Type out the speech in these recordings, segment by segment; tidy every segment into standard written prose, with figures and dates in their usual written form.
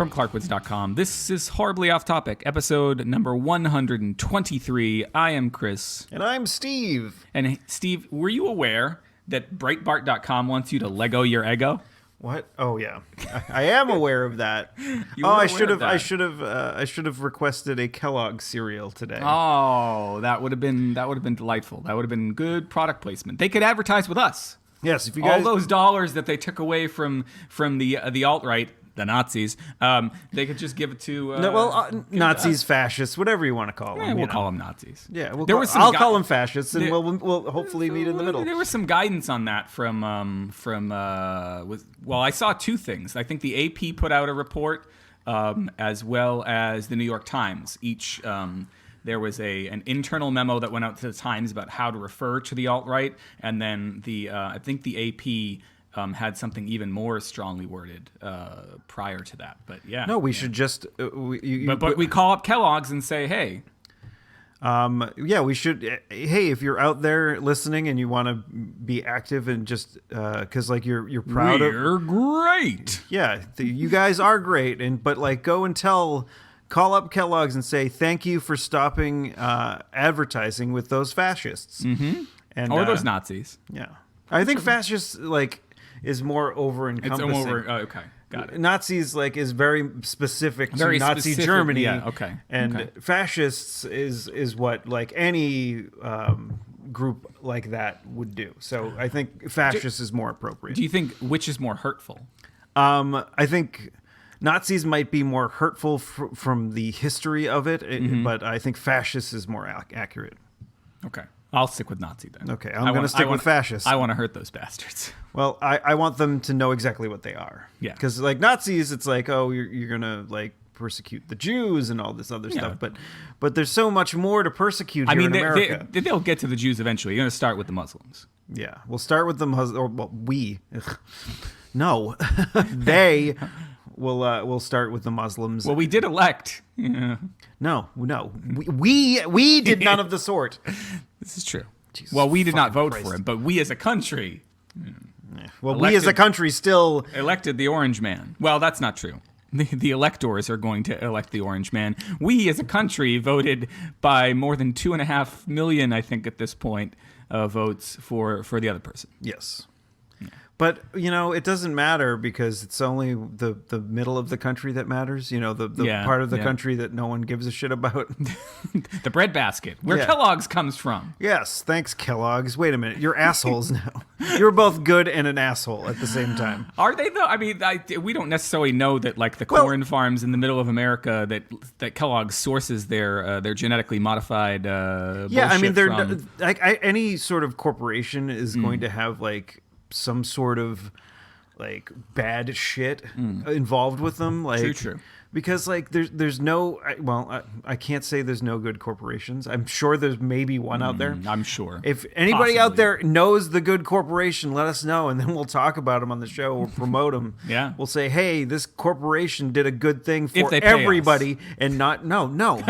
from clarkwoods.com. This is Horribly Off Topic, episode number 123. I am Chris. And I'm Steve. And Steve, were you aware that Breitbart.com wants you to Leggo your Eggo? What? Oh yeah, I am aware of that. I should have requested a Kellogg cereal today. Oh, that would have been delightful. That would have been good product placement. They could advertise with us. Yes, if you guys, all those dollars that they took away from the alt-right, the Nazis, they could just give it to Nazis, fascists, whatever you want to call them. Yeah, we'll call them Nazis. Yeah, I'll call them fascists, and we'll hopefully meet in the middle. There was some guidance on that from I saw two things. I think the AP put out a report, as well as the New York Times. Each there was an internal memo that went out to the Times about how to refer to the alt-right, and then I think the AP had something even more strongly worded prior to that. But yeah. No, we should just... but we call up Kellogg's and say, hey. We should... Hey, if you're out there listening and you want to be active and just... Because, you're proud of... We're great. Yeah, you guys are great. But go and call up Kellogg's and say, thank you for stopping advertising with those fascists. Mm-hmm. Or those Nazis. Yeah. I think fascists, is more over-encompassing. It's over. Oh, okay, got it. Nazis is very specific to Nazi Germany. Yeah, okay. And fascists is what any group like that would do. So I think fascist is more appropriate. Do you think which is more hurtful? I think Nazis might be more hurtful from the history of it, but I think fascist is more accurate. Okay. I'll stick with Nazi then. Okay, I'm going to stick with fascists. I want to hurt those bastards. Well, I want them to know exactly what they are. Yeah. Because Nazis, it's you're going to persecute the Jews and all this other stuff. But there's so much more to persecute here in America. They'll get to the Jews eventually. You're going to start with the Muslims. Yeah, we'll start with the Muslims. We. No, they. We'll start with the Muslims. Well, we did elect. Yeah. No. We did none of the sort. This is true. Jesus well, we did not vote Christ. for him, but we as a country. Well, we as a country still elected the Orange Man. Well, that's not true. The electors are going to elect the Orange Man. We as a country voted by more than 2.5 million, I think, at this point, votes for the other person. Yes. But, it doesn't matter because it's only the middle of the country that matters. The part of the country that no one gives a shit about. The breadbasket, where Kellogg's comes from. Yes, thanks, Kellogg's. Wait a minute. You're assholes now. You're both good and an asshole at the same time. Are they, though? I mean, we don't necessarily know that, the corn farms in the middle of America that Kellogg's sources their genetically modified bullshit from. Any sort of corporation is going to have, some sort of bad shit involved with them, true. Because there's no I can't say there's no good corporations. I'm sure there's maybe one out there. I'm sure. If anybody out there knows the good corporation, let us know, and then we'll talk about them on the show. We'll promote them. Yeah, we'll say, hey, this corporation did a good thing for everybody, and no.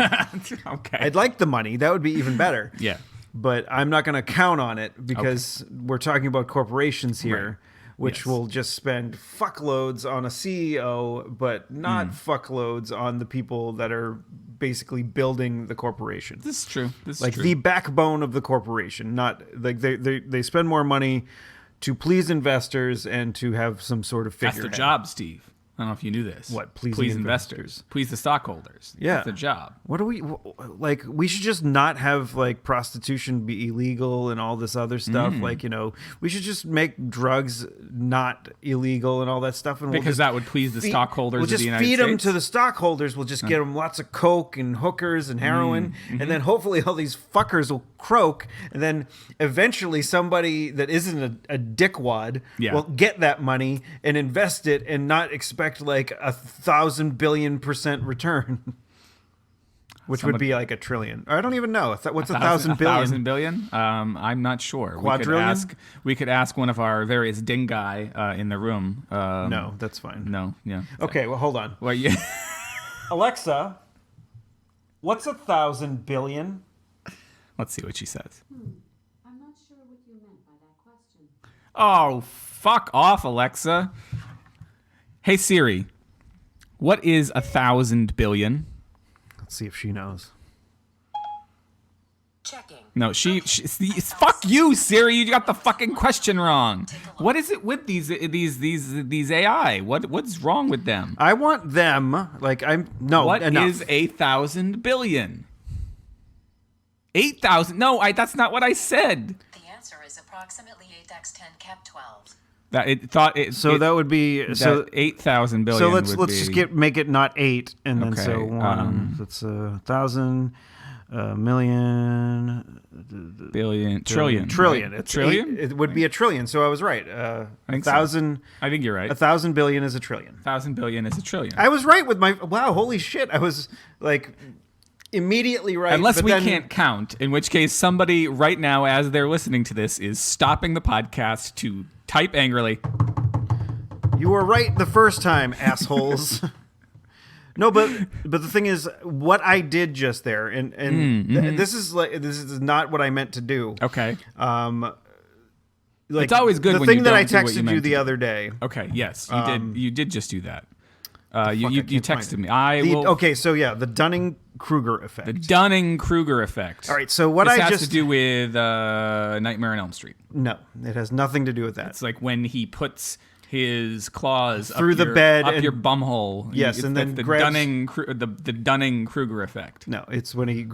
Okay, I'd like the money. That would be even better. Yeah. But I'm not going to count on it because we're talking about corporations here, right. which will just spend fuckloads on a CEO, but not fuckloads on the people that are basically building the corporation. This is true. The backbone of the corporation. Not they spend more money to please investors and to have some sort of figurehead. That's their job, Steve. I don't know if you knew this. What? Please investors. Please the stockholders. Yeah. That's the job. What do we we should just not have prostitution be illegal and all this other stuff. We should just make drugs not illegal and all that stuff. And because that would please the stockholders of the United States. We'll just feed them to the stockholders. We'll just get them lots of coke and hookers and heroin. And then hopefully all these fuckers will croak. And then eventually somebody that isn't a dickwad will get that money and invest it and not expect 1,000 billion% return, which would be $1 trillion. I don't even know. What's 1,000 billion? 1,000 billion? I'm not sure. Quadrillion? We could ask one of our various dingai in the room. No, that's fine. No, yeah. Okay, well, hold on. Well, yeah. Alexa, what's 1,000 billion? Let's see what she says. I'm not sure what you meant by that question. Oh, fuck off, Alexa. Hey, Siri. What is 1,000 billion? Let's see if she knows. Checking. No, she fuck you, Siri. You got the fucking question wrong. What is it with these AI? What's wrong with them? I want them. What is 1,000 billion? 8,000? No, that's not what I said. The answer is approximately 8x10 cap 12. That would be 8,000 billion. So let's would just be, make it not 8, and then Okay, so one. That's 1,000, million, billion, trillion. Trillion. Right? It's trillion. It would be a trillion. So I was right. I think 1,000. I think you're right. 1,000 billion is a trillion. 1,000 billion is a trillion. I was right with my. Wow! Holy shit! I was immediately right. Unless we can't count, in which case somebody right now, as they're listening to this, is stopping the podcast to type angrily. You were right the first time, assholes. No, but the thing is, what I did just there, and this is not what I meant to do. Okay. It's always good the when thing you that don't I do what texted you meant you the to do. other day. Okay. Yes, you did. You did just do that. You can't texted find me. it. Okay, so yeah, the Dunning-Kruger effect. The Dunning-Kruger effect. All right, so what this I has just to do with Nightmare on Elm Street. No, it has nothing to do with that. It's like when he puts his claws through up the your, bed up and- your bumhole. Yes, and then the grabs- Dunning-Kruger effect. No, it's when he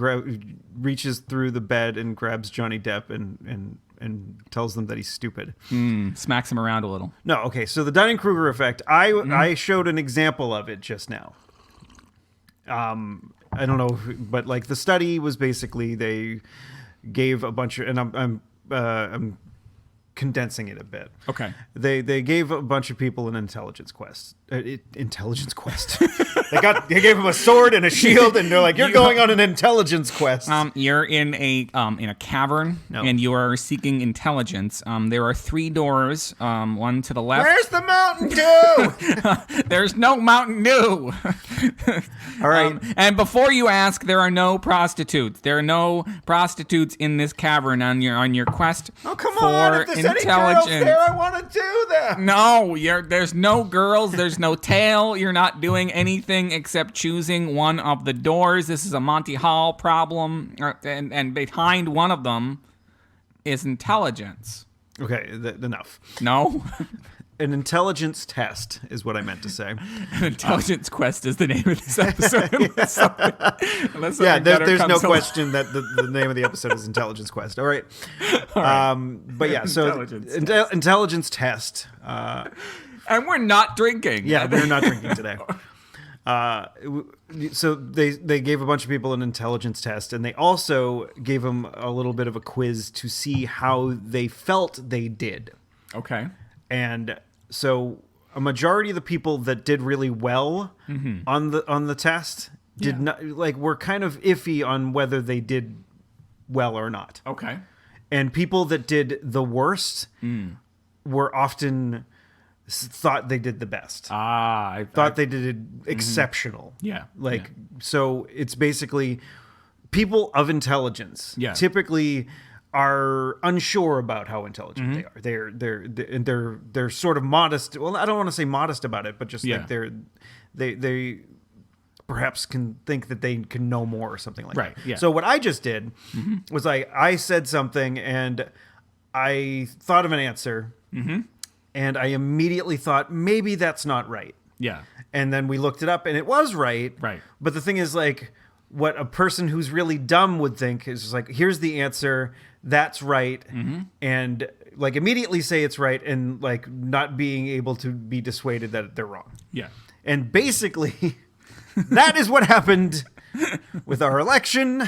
reaches through the bed and grabs Johnny Depp and tells them that he's stupid. Smacks him around a little. No, okay, so the Dunning-Kruger effect, I showed an example of it just now. I don't know, but the study was basically they gave a bunch of, and I'm condensing it a bit. Okay. They gave a bunch of people an intelligence quest. Intelligence quest. They gave them a sword and a shield, and they're like, "You're going on an intelligence quest." You're in a cavern, No. and you are seeking intelligence. There are 3 doors. One to the left. Where's the Mountain Dew? There's no Mountain Dew. All right. And before you ask, there are no prostitutes. There are no prostitutes in this cavern on your quest Oh, come for on! If there's any intelligence. girls there, I want to do them. No, there's no girls. There's no tail. You're not doing anything except choosing one of the doors. This is a Monty Hall problem, and behind one of them is intelligence. Okay, enough. No, An intelligence test is what I meant to say. an intelligence quest is the name of this episode. Unless something Yeah, better there's no comes along. question that the name of the episode is Intelligence Quest. All right. But yeah, so intelligence test. And we're not drinking. Yeah, we're not drinking today. So they gave a bunch of people an intelligence test, and they also gave them a little bit of a quiz to see how they felt they did. Okay. And so a majority of the people that did really well on the test did not were kind of iffy on whether they did well or not. Okay. And people that did the worst were often thought they did the best. I Thought they did it exceptional. Yeah. So it's basically people of intelligence Yeah. typically are unsure about how intelligent they are. They're sort of modest. Well, I don't want to say modest about it, but just like they perhaps can think that they can know more or something like Right, that. yeah. So what I just did was I said something and I thought of an answer and I immediately thought maybe that's not right. Yeah. And then we looked it up and it was right. Right. But the thing is what a person who's really dumb would think is just here's the answer, that's right, and immediately say it's right and not being able to be dissuaded that they're wrong. Yeah. And basically that is what happened with our election.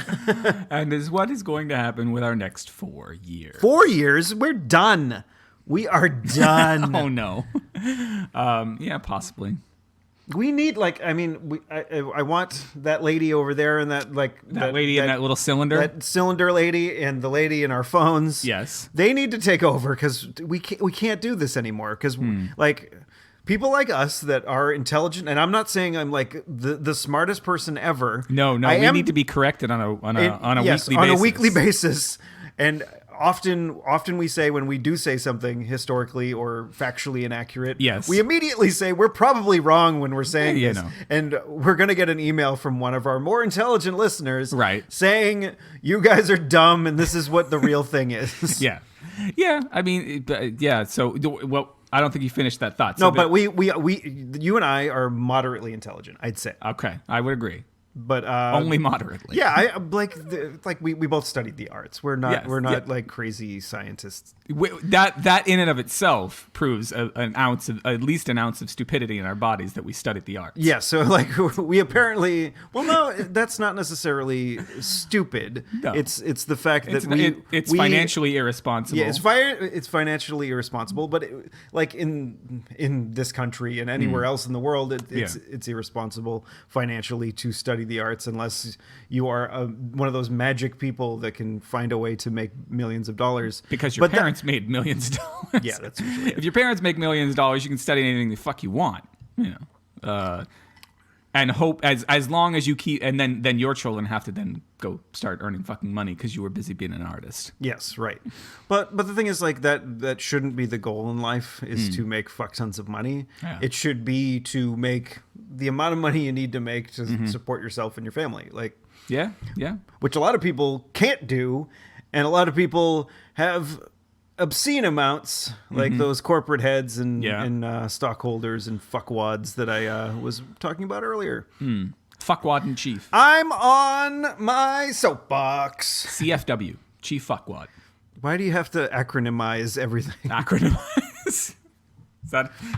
And is what is going to happen with our next 4 years. 4 years, we're done. We are done. Oh no. Yeah, possibly. We need I want that lady over there and that lady in that little cylinder. that cylinder lady and the lady in our phones. Yes. They need to take over because we can't do this anymore because people like us that are intelligent, and I'm not saying I'm the smartest person ever. No, we need to be corrected on a weekly basis. On a weekly basis. And often we say when we do say something historically or factually inaccurate, yes, we immediately say we're probably wrong when we're saying you this. know. And we're going to get an email from one of our more intelligent listeners saying you guys are dumb and this is what the real thing is. Yeah. I mean, yeah. So, well, I don't think you finished that thought. No, but you and I are moderately intelligent, I'd say. Okay, I would agree. But only moderately. Yeah, I like we both studied the arts. We're not like crazy scientists. That in and of itself proves at least an ounce of stupidity in our bodies that we studied the arts. Yeah, so like we apparently no, that's not necessarily stupid. No. It's the fact that it's financially irresponsible. Yeah, it's financially irresponsible, but like in this country and anywhere else in the world, it's irresponsible financially to study the arts unless you are one of those magic people that can find a way to make millions of dollars. Because your parents made millions of dollars. Yeah, that's usually it. If your parents make millions of dollars, you can study anything the fuck you want. You know, and hope as long as you keep, and then your children have to then go start earning fucking money because you were busy being an artist. Yes, right. But the thing is, like that shouldn't be the goal in life. Is to make fuck tons of money. Yeah. It should be to make the amount of money you need to make to support yourself and your family. Like yeah, which a lot of people can't do, and a lot of people have obscene amounts, like those corporate heads and stockholders and fuckwads that I was talking about earlier. Fuckwad in chief. I'm on my soapbox. CFW, chief fuckwad. Why do you have to acronymize everything? Acronymize.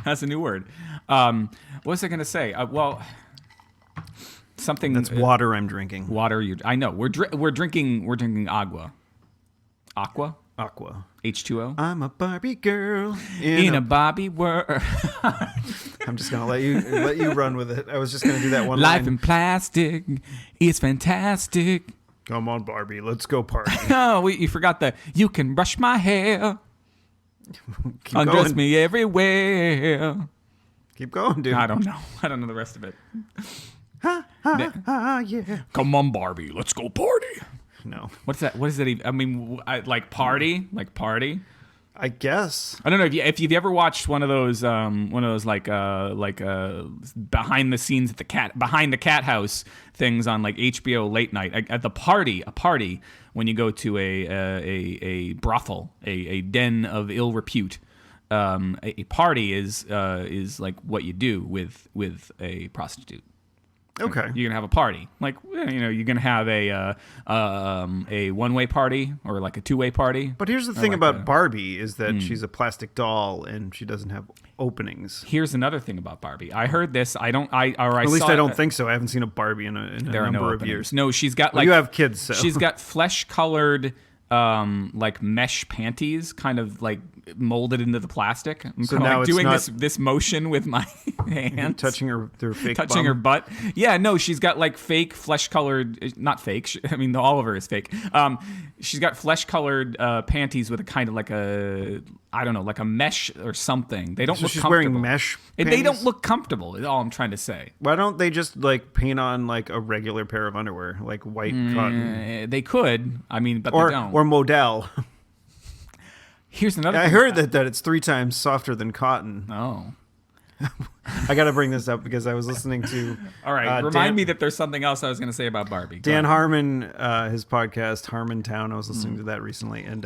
That's a new word. What was I going to say? Well, something. That's water I'm drinking. Water. I know. We're drinking agua. Aqua. H2O. I'm a Barbie girl in a Barbie world. I'm just gonna let you run with it. I was just gonna do that one. Life line. in plastic, it's fantastic. Come on, Barbie, let's go party. Oh, you forgot the you can brush my hair, undress me everywhere. Keep going, dude. I don't know the rest of it. Yeah. Come on, Barbie, let's go party. No. What's that? What is that even? I mean, like party? Like party? I guess. I don't know if you've ever watched one of those like behind the scenes at behind the cat house things on like HBO late night at a party when you go to a brothel, a den of ill repute. A party is like what you do with a prostitute. Okay. You're gonna have a party, like you're gonna have a one-way party or like a two-way party. But here's the thing about Barbie is that she's a plastic doll and she doesn't have openings. Here's another thing about Barbie. I heard this. At least I don't think so. I haven't seen a Barbie in a number of years. No, she's got you have kids, so she's got flesh-colored like mesh panties, kind of like molded into the plastic. I'm so kind of now like doing this motion with my hands, touching her her butt. Yeah, no, she's got like fake flesh-colored, not fake. I mean, all of her is fake. She's got flesh-colored panties with a kind of like like a mesh or something. They don't look comfortable. Wearing mesh panties? They don't look comfortable, is all I'm trying to say. Why don't they just like paint on like a regular pair of underwear, like white cotton? They could. I mean, but they don't. Or modal. Here's another thing. I heard that it's 3 times softer than cotton. Oh. I got to bring this up because I was listening to... All right, remind me that there's something else I was going to say about Barbie. Dan Harmon, his podcast, Harmontown, I was listening to that recently, and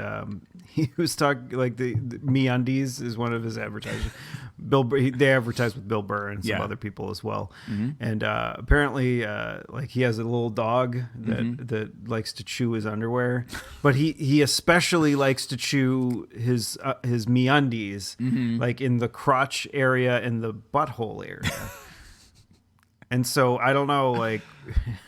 he was talking, like, the MeUndies is one of his advertisers. They advertise with Bill Burr and some other people as well. Mm-hmm. And apparently, like, he has a little dog that likes to chew his underwear, but he especially likes to chew his MeUndies, like in the crotch area and the butthole area. And so I don't know, like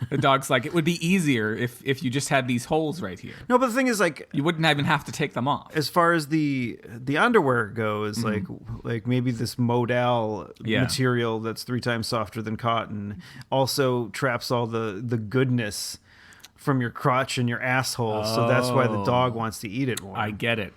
the dog's like, it would be easier if you just had these holes right here. No, but the thing is, like, you wouldn't even have to take them off. As far as the underwear goes, like maybe this modal material that's 3 times softer than cotton also traps all the goodness from your crotch and your asshole. So that's why the dog wants to eat it more. I get it.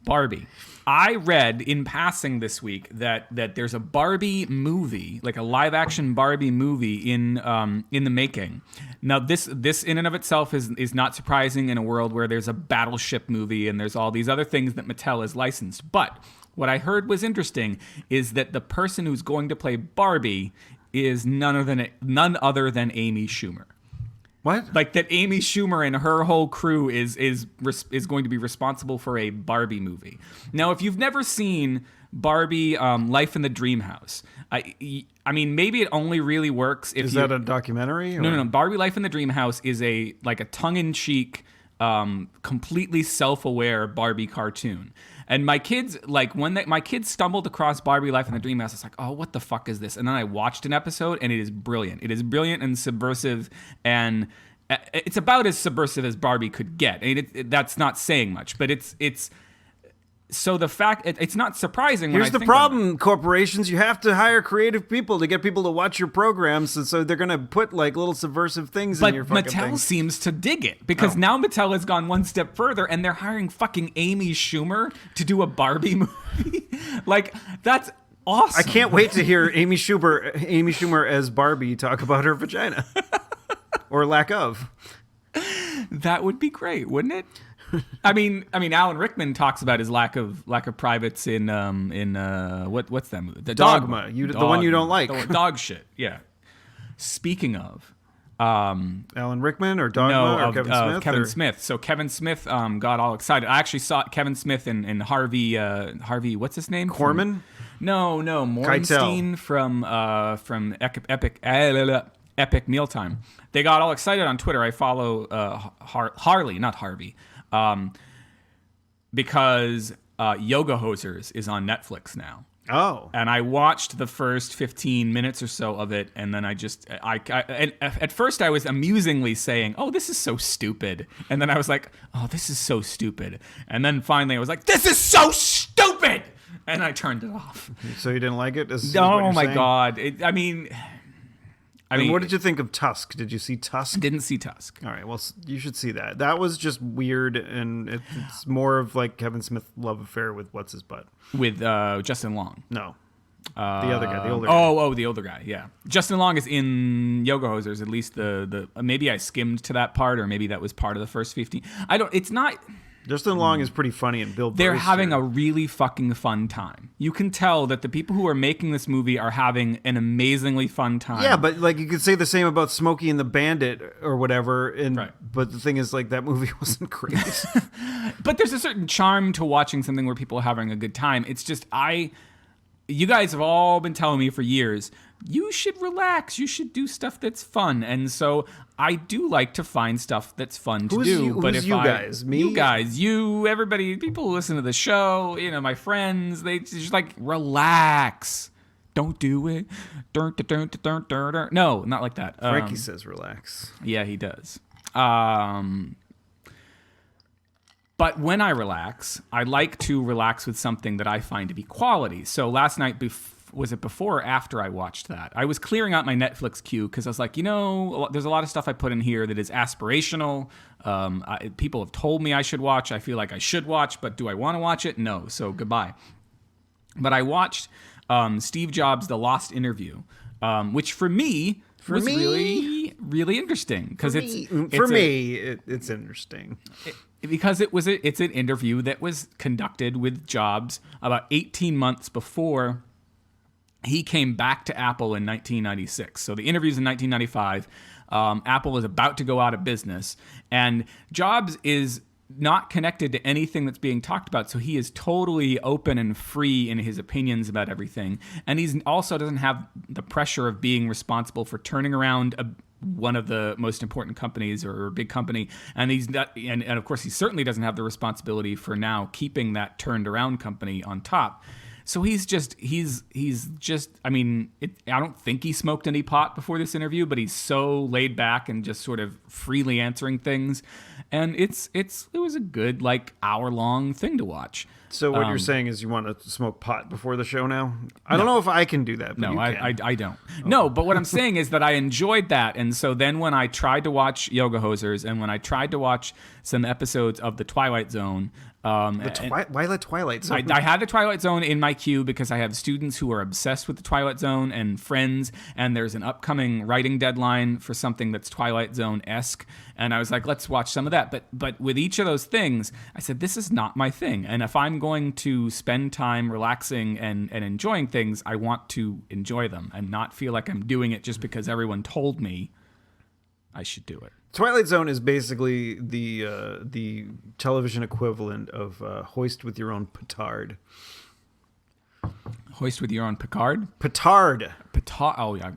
Barbie. I read in passing this week that there's a Barbie movie, like a live action Barbie movie in the making. Now this in and of itself is not surprising in a world where there's a Battleship movie and there's all these other things that Mattel has licensed. But what I heard was interesting is that the person who's going to play Barbie is none other than Amy Schumer. What? Like that Amy Schumer and her whole crew is going to be responsible for a Barbie movie. Now, if you've never seen Barbie Life in the Dream House, I mean, maybe it only really works if Is that a documentary? Or? No. Barbie Life in the Dream House is a tongue-in-cheek, completely self-aware Barbie cartoon. And my kids, like my kids stumbled across Barbie Life in the Dream House, it's like, oh, what the fuck is this? And then I watched an episode, and it is brilliant. It is brilliant and subversive, and it's about as subversive as Barbie could get. I mean, that's not saying much, but it's. So the fact it's not surprising. Here's the problem, corporations. You have to hire creative people to get people to watch your programs, and so they're gonna put like little subversive things in your fucking Mattel thing. seems to dig it because now Mattel has gone one step further, and they're hiring fucking Amy Schumer to do a Barbie movie. Like that's awesome. I can't wait to hear Amy Schumer as Barbie talk about her vagina or lack of. That would be great, wouldn't it? I mean, Alan Rickman talks about his lack of privates in what's that movie? The Dogma. The one you don't like. Dog shit. Yeah. Speaking of, Alan Rickman or Dogma or Kevin Smith? Kevin Smith. So Kevin Smith got all excited. I actually saw Kevin Smith and Harvey. What's his name? Corman? No, Morgenstein from Epic Mealtime. They got all excited on Twitter. I follow Harley, not Harvey. Because Yoga Hosers is on Netflix now. Oh. And I watched the first 15 minutes or so of it, and then and at first I was amusingly saying, oh, this is so stupid. And then I was like, oh, this is so stupid. And then finally I was like, this is so stupid! And I turned it off. So you didn't like it? Oh my God. What did you think of Tusk? Did you see Tusk? Didn't see Tusk. All right, well, you should see that. That was just weird, and it's more of like Kevin Smith love affair with what's his butt? With Justin Long. No, the other guy, the older guy. Oh, the older guy. Yeah, Justin Long is in Yoga Hosers. At least the maybe I skimmed to that part, or maybe that was part of the first 15. It's not. Justin Long is pretty funny, and Bill Burr. They're having a really fucking fun time. You can tell that the people who are making this movie are having an amazingly fun time. Yeah, but like you could say the same about Smokey and the Bandit or whatever. Right. But the thing is, like that movie wasn't great. But there's a certain charm to watching something where people are having a good time. It's just you guys have all been telling me for years, you should relax. You should do stuff that's fun. And so I do like to find stuff that's fun to do. Who's you guys? Me? You guys, everybody, people who listen to the show, my friends, they just like, relax. Don't do it. No, not like that. Frankie says relax. Yeah, he does. But when I relax, I like to relax with something that I find to be quality. So last night, was it before or after I watched that? I was clearing out my Netflix queue because I was like, there's a lot of stuff I put in here that is aspirational. People have told me I should watch. I feel like I should watch, but do I want to watch it? No, so goodbye. But I watched Steve Jobs' The Lost Interview, which for me was really, really interesting. Because it's interesting. Because it's an interview that was conducted with Jobs about 18 months before he came back to Apple in 1996. So the interview's in 1995. Apple is about to go out of business. And Jobs is not connected to anything that's being talked about. So he is totally open and free in his opinions about everything. And he also doesn't have the pressure of being responsible for turning around one of the most important companies or a big company. And he's not, and of course he certainly doesn't have the responsibility for now keeping that turned around company on top. So he's just, I mean, I don't think he smoked any pot before this interview, but he's so laid back and just sort of freely answering things. And it was a good, like, hour-long thing to watch. So what you're saying is you want to smoke pot before the show now? I don't know if I can do that, but no, you can. I don't. Okay. No, but what I'm saying is that I enjoyed that. And so then when I tried to watch Yoga Hosers and when I tried to watch some episodes of The Twilight Zone, Why the Twilight Zone? I had the Twilight Zone in my queue because I have students who are obsessed with the Twilight Zone and friends, and there's an upcoming writing deadline for something that's Twilight Zone-esque, and I was like, let's watch some of that. But with each of those things, I said, this is not my thing, and if I'm going to spend time relaxing and enjoying things, I want to enjoy them and not feel like I'm doing it just because everyone told me I should do it. Twilight Zone is basically the television equivalent of Hoist with Your Own Petard. Hoist with Your Own Picard? Petard. Petard. Oh yeah.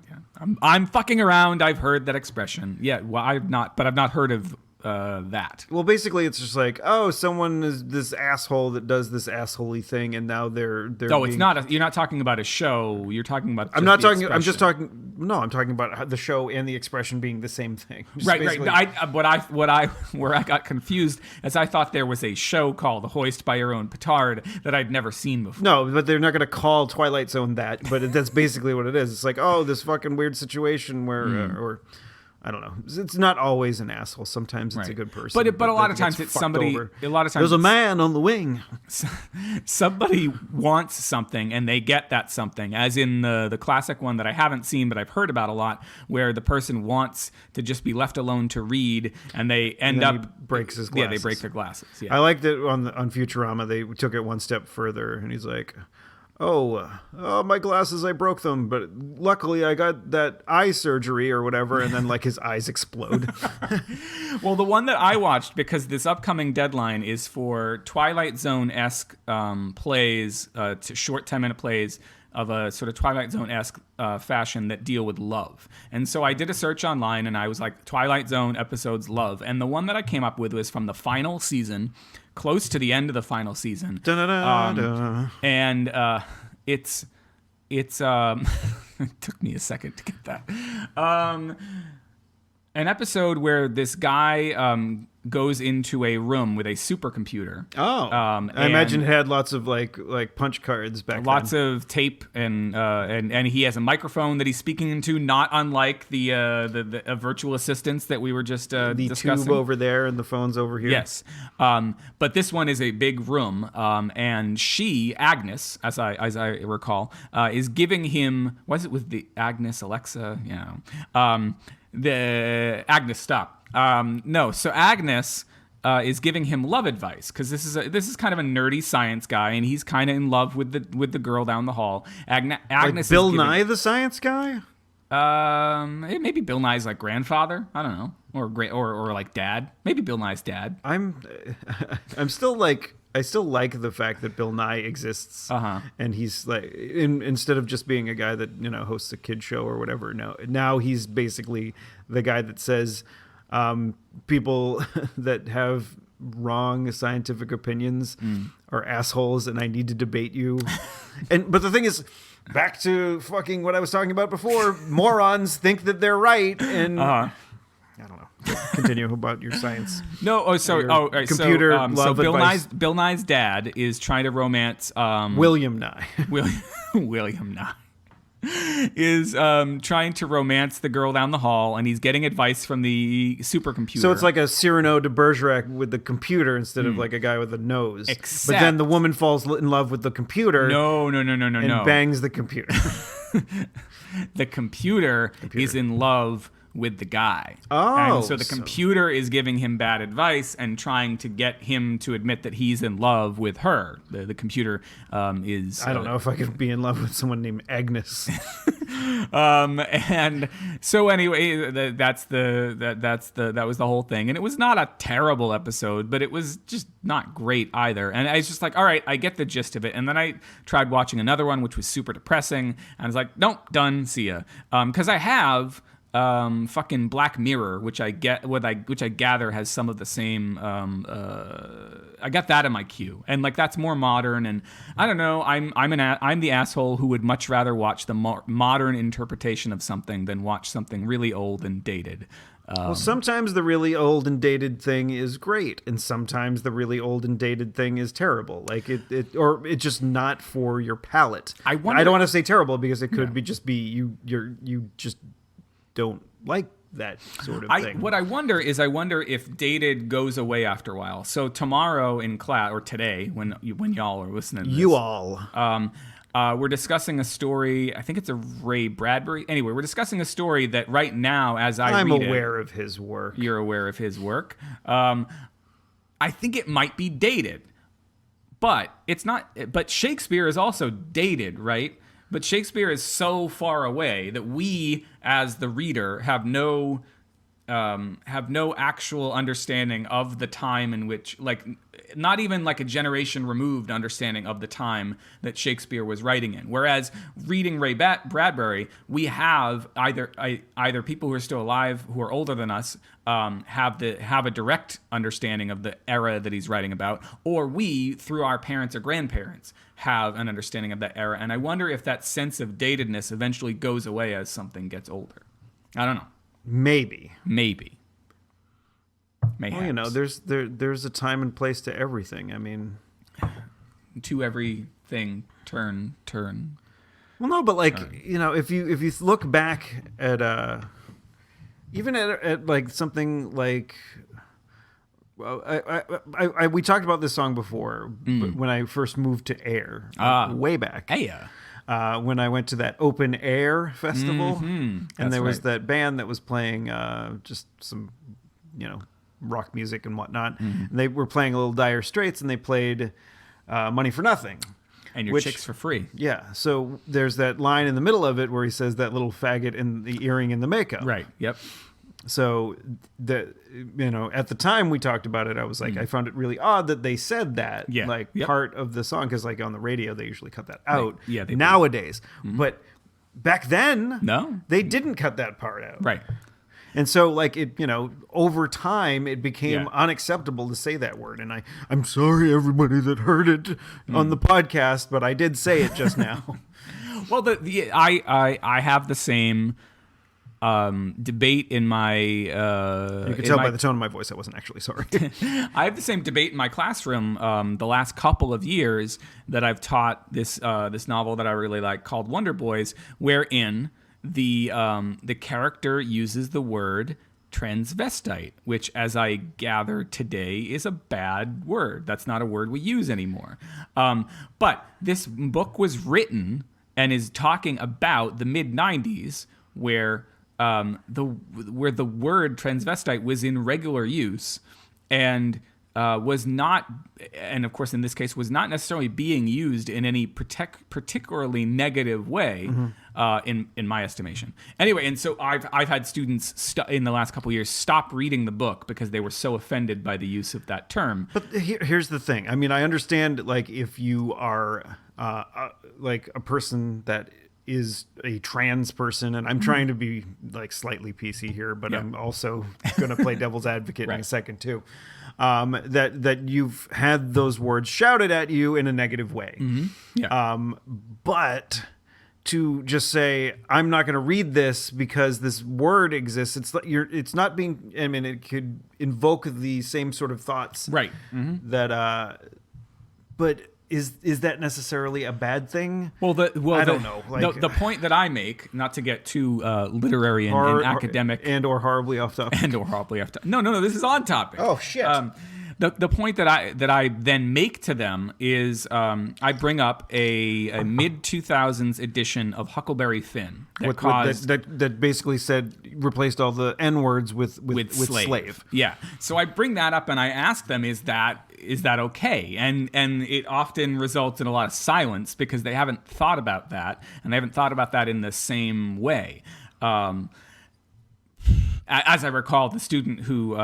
I'm fucking around. I've heard that expression. Yeah. Well, I've not heard of that. Well, basically, it's just like, oh, someone is this asshole that does this assholey thing, and now they're. No, it's not. You're not talking about a show. You're talking about. I'm not talking. I'm just talking. No, I'm talking about the show and the expression being the same thing. Just right. Where I got confused is I thought there was a show called "Hoist by Your Own Petard" that I'd never seen before. No, but they're not going to call Twilight Zone that. But that's basically what it is. It's like, oh, this fucking weird situation where, or. I don't know. It's not always an asshole. Sometimes it's a good person. But a lot of times it's somebody. Over. A lot of times there's a man on the wing. Somebody wants something and they get that something. As in the classic one that I haven't seen but I've heard about a lot, where the person wants to just be left alone to read and they end up he breaks his glasses. Yeah, they break their glasses. Yeah. I liked it on Futurama. They took it one step further, and he's like, oh, my glasses, I broke them, but luckily I got that eye surgery or whatever, and then like his eyes explode. Well, the one that I watched, because this upcoming deadline is for Twilight Zone-esque plays, short 10-minute plays of a sort of Twilight Zone-esque fashion that deal with love. And so I did a search online, and I was like, Twilight Zone episodes love. And the one that I came up with was from the final season, close to the end of the final season. And it's it took me a second to get that. An episode where this guy goes into a room with a supercomputer. Oh, I imagine it had lots of like punch cards back then. Lots of tape and he has a microphone that he's speaking into, not unlike the virtual assistants that we were just discussing. The tube over there and the phone's over here. Yes, but this one is a big room, and she, Agnes, as I recall, is giving him. Was it with the Agnes Alexa? The Agnes, stop. No, so Agnes is giving him love advice because this is kind of a nerdy science guy, and he's kind of in love with the girl down the hall. Agnes, like Bill Nye, the science guy. Maybe Bill Nye's like grandfather. I don't know, or like dad. Maybe Bill Nye's dad. I'm still like. I still like the fact that Bill Nye exists, and he's like, instead of just being a guy that hosts a kid show or whatever. Now he's basically the guy that says people that have wrong scientific opinions are assholes, and I need to debate you. But the thing is, back to fucking what I was talking about before. Morons think that they're right, and I don't know. Continue about your science. No, computer love so advice. Bill Nye's dad is trying to romance William Nye. William Nye is trying to romance the girl down the hall, and he's getting advice from the supercomputer. So it's like a Cyrano de Bergerac with the computer insteter of like a guy with a nose. Except, but then the woman falls in love with the computer. No. And bangs the computer. The computer is in love with the guy. Oh. And so the computer is giving him bad advice and trying to get him to admit that he's in love with her. The computer is... I don't know if I could be in love with someone named Agnes. And so anyway, that was the whole thing. And it was not a terrible episode, but it was just not great either. And I was just like, all right, I get the gist of it. And then I tried watching another one, which was super depressing. And I was like, nope, done, see ya. Because I have... fucking Black Mirror, which I gather has some of the same. I got that in my queue, and like that's more modern. And I don't know. I'm the asshole who would much rather watch the modern interpretation of something than watch something really old and dated. Well, sometimes the really old and dated thing is great, and sometimes the really old and dated thing is terrible. Like or it's just not for your palate. I don't want to say terrible because it could be you just don't like that sort of thing. What I wonder if dated goes away after a while. So tomorrow in class, or today when y'all are listening to this, You all. we're discussing a story. I think it's a Ray Bradbury. Anyway, we're discussing a story that right now, as I'm read aware of his work. You're aware of his work. I think it might be dated, but it's not. But Shakespeare is also dated, right? But Shakespeare is so far away that we, as the reader, have no actual understanding of the time in which, like, not even like a generation removed understanding of the time that Shakespeare was writing in. Whereas reading Ray Bradbury, we have either people who are still alive who are older than us have a direct understanding of the era that he's writing about, or we, through our parents or grandparents, have an understanding of that era. And I wonder if that sense of datedness eventually goes away as something gets older. I don't know. Maybe. Maybe. Well, you know, there's a time and place to everything. I mean, to everything, turn. Well, no, but like, you know, if you look back at even at like something like, well, we talked about this song before when I first moved to Air, way back. When I went to that open air festival, and there was that band that was playing just some, you know, rock music and whatnot. And they were playing a little Dire Straits, and they played Money for Nothing. And your chicks for free. Yeah. So there's that line in the middle of it where he says that little faggot in the earring and the makeup. Right. Yep. So you know, at the time we talked about it, I was like, I found it really odd that they said that, part of the song, because like on the radio they usually cut that out. They nowadays, but back then, no, they didn't cut that part out. Right. And so, like, it, you know, over time, it became unacceptable to say that word. And I'm sorry, everybody that heard it on the podcast, but I did say it just now. Well, I have the same debate in my. You can tell by the tone of my voice I wasn't actually sorry. I have the same debate in my classroom the last couple of years that I've taught this novel that I really like called Wonder Boys, wherein the character uses the word transvestite, which, as I gather today, is a bad word. That's not a word we use anymore. But this book was written and is talking about the mid-90s, where the word transvestite was in regular use and was not, and of course in this case was not necessarily being used in any particularly negative way, in my estimation. Anyway, and so I've had students in the last couple of years stop reading the book because they were so offended by the use of that term. But here's the thing. I mean, I understand, like, if you are like a person that is a trans person, and I'm trying to be like slightly PC here, but I'm also going to play devil's advocate in a second too. That you've had those words shouted at you in a negative way. But to just say, I'm not going to read this because this word exists, it's not being, I mean, it could invoke the same sort of thoughts. Right. That, but is that necessarily a bad thing? Well, I don't know. Like, the point that I make, not to get too literary and academic, or horribly off topic, No, this is on topic. Oh shit. The point that I then make to them is I bring up a mid 2000s edition of Huckleberry Finn that basically replaced all the N words with slave. Yeah. So I bring that up and I ask them, is that okay? And it often results in a lot of silence because they haven't thought about that, and they haven't thought about that in the same way. As I recall, the student who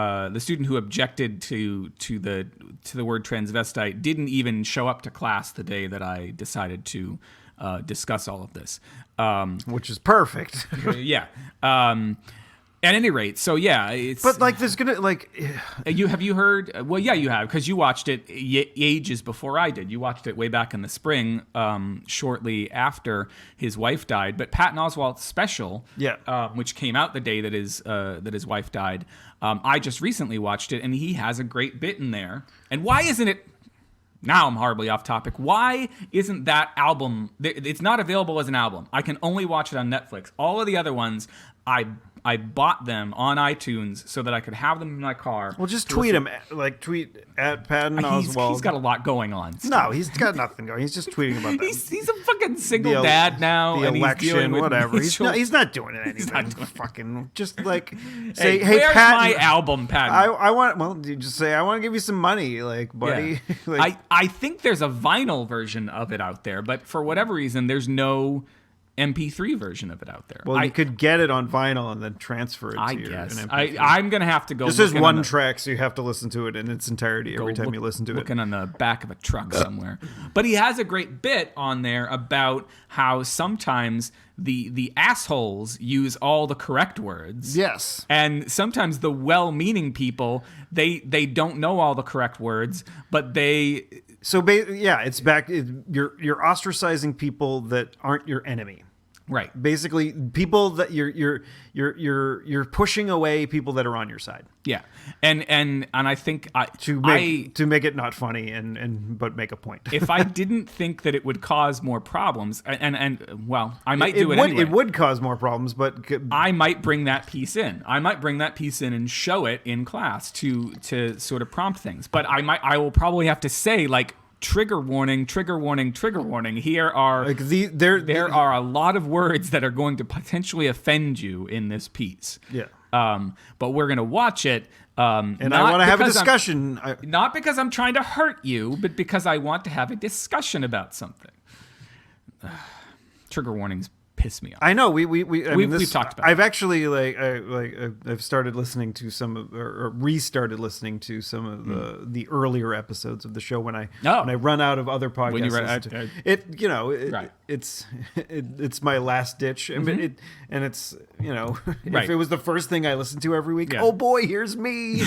objected to the word transvestite didn't even show up to class the day that I decided to discuss all of this, which is perfect. Yeah. At any rate, so yeah, it's. But like, there's gonna like. Have you heard? Well, yeah, you have, because you watched it ages before I did. You watched it way back in the spring, shortly after his wife died. But Patton Oswalt's special, which came out the day that his wife died, I just recently watched it, and he has a great bit in there. And why isn't it? Now I'm horribly off topic. Why isn't that album? It's not available as an album. I can only watch it on Netflix. All of the other ones, I I bought them on iTunes so that I could have them in my car. Well, just tweet him, like tweet at Patton Oswalt. He's got a lot going on. No, he's got nothing going. He's just tweeting about that. He's a fucking single dad now. The and election, he's dealing with whatever. He's not doing anything. He's not doing fucking just like say, hey, where's Patton, my album, Patton? I want. Well, you just say I want to give you some money, like buddy. Yeah. Like, I think there's a vinyl version of it out there, but for whatever reason, there's no MP3 version of it out there. Well, you could get it on vinyl and then transfer it to your guess. an MP3. I'm going to have to go. This is one track, so you have to listen to it in its entirety every time you listen to it. Looking on the back of a truck somewhere. But he has a great bit on there about how sometimes the assholes use all the correct words. Yes. And sometimes the well-meaning people, they don't know all the correct words, but they... So it's back. You're ostracizing people that aren't your enemy. Right. Basically, people that you're pushing away people that are on your side. Yeah. And I think to make it not funny but make a point. If I didn't think that it would cause more problems, and well, I might do it anyway. It would cause more problems, but I might bring that piece in. I might bring that piece in and show it in class to sort of prompt things. But I will probably have to say, like, trigger warning, trigger warning, trigger warning. Here are there are a lot of words that are going to potentially offend you in this piece. Yeah. But we're going to watch it. And I want to have a discussion. Not because I'm trying to hurt you, but because I want to have a discussion about something. Trigger warnings piss me off. I know we've talked about I've actually I've started listening to or restarted listening to some of the earlier episodes of the show when I run out of other podcasts. Right. It's my last ditch. I mean, it's if it was the first thing I listened to every week, oh boy, here's me.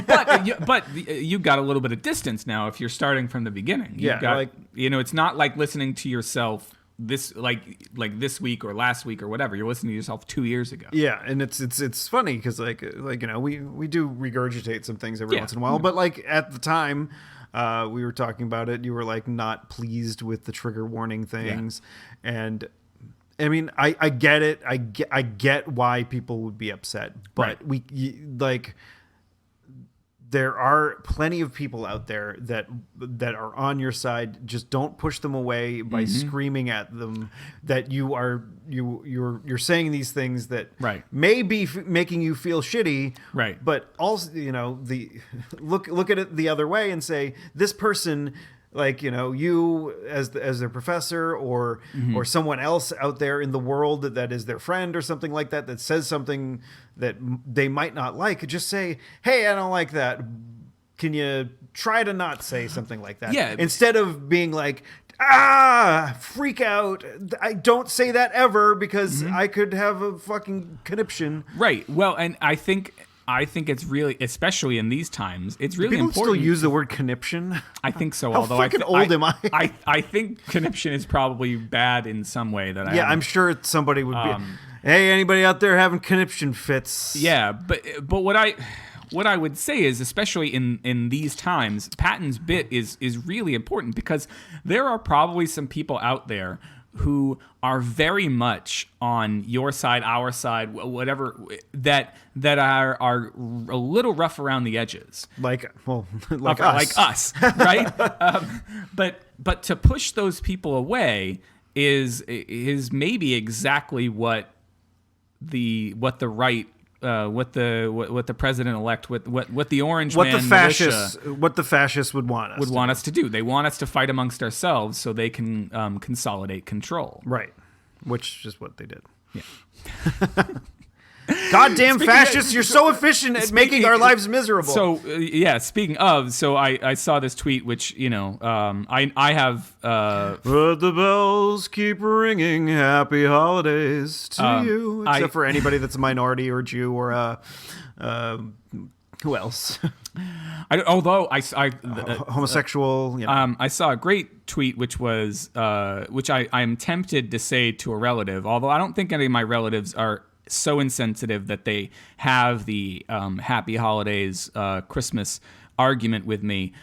but you got a little bit of distance now if you're starting from the beginning. It's not like listening to yourself this this week or last week or whatever. You're listening to yourself 2 years ago. Yeah, and it's funny because we do regurgitate some things every once in a while, but like at the time we were talking about it, you were like not pleased with the trigger warning things, and I mean I get it. I get why people would be upset, but there are plenty of people out there that are on your side. Just don't push them away by screaming at them that you're saying these things that may be making you feel shitty. Right. But also, look at it the other way and say this person, you as their professor or someone else out there in the world that is their friend or something like that says something that they might not like, just say, hey, I don't like that. Can you try to not say something like that? Yeah. Instead of being like, freak out. I don't say that ever because I could have a fucking conniption. Right. Well, and I think it's really, especially in these times, it's really people important. Still use the word conniption? I think so. How although fucking old am I? I think conniption is probably bad in some way. I'm sure somebody would be. Hey, anybody out there having conniption fits? Yeah, but what I would say is, especially in these times, Patton's bit is really important because there are probably some people out there who are very much on your side, our side, whatever, that are a little rough around the edges, like us, right? But to push those people away is maybe exactly what the president-elect, what the orange man what the fascists would want us to do. They want us to fight amongst ourselves so they can consolidate control. Right, which is what they did. Yeah. Goddamn fascists! You're so efficient at making our lives miserable. So speaking of, I saw this tweet, which I have. But the bells keep ringing. Happy holidays to you, except for anybody that's a minority or Jew or who else? Homosexual. I saw a great tweet, which was which I'm tempted to say to a relative, although I don't think any of my relatives are so insensitive that they have the happy holidays Christmas argument with me,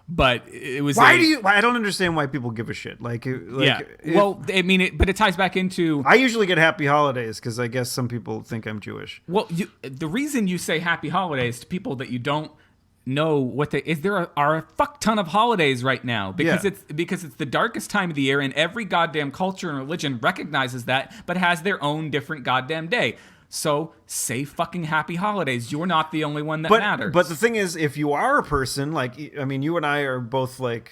but it was. I don't understand why people give a shit. Yeah. Well, I mean, but it ties back into. I usually get happy holidays because I guess some people think I'm Jewish. Well, the reason you say happy holidays to people that you don't know what there are a fuck ton of holidays right now because it's the darkest time of the year, and every goddamn culture and religion recognizes that, but has their own different goddamn day. So say fucking happy holidays. You're not the only one that matters. But the thing is, if you are a person, like, I mean, you and I are both like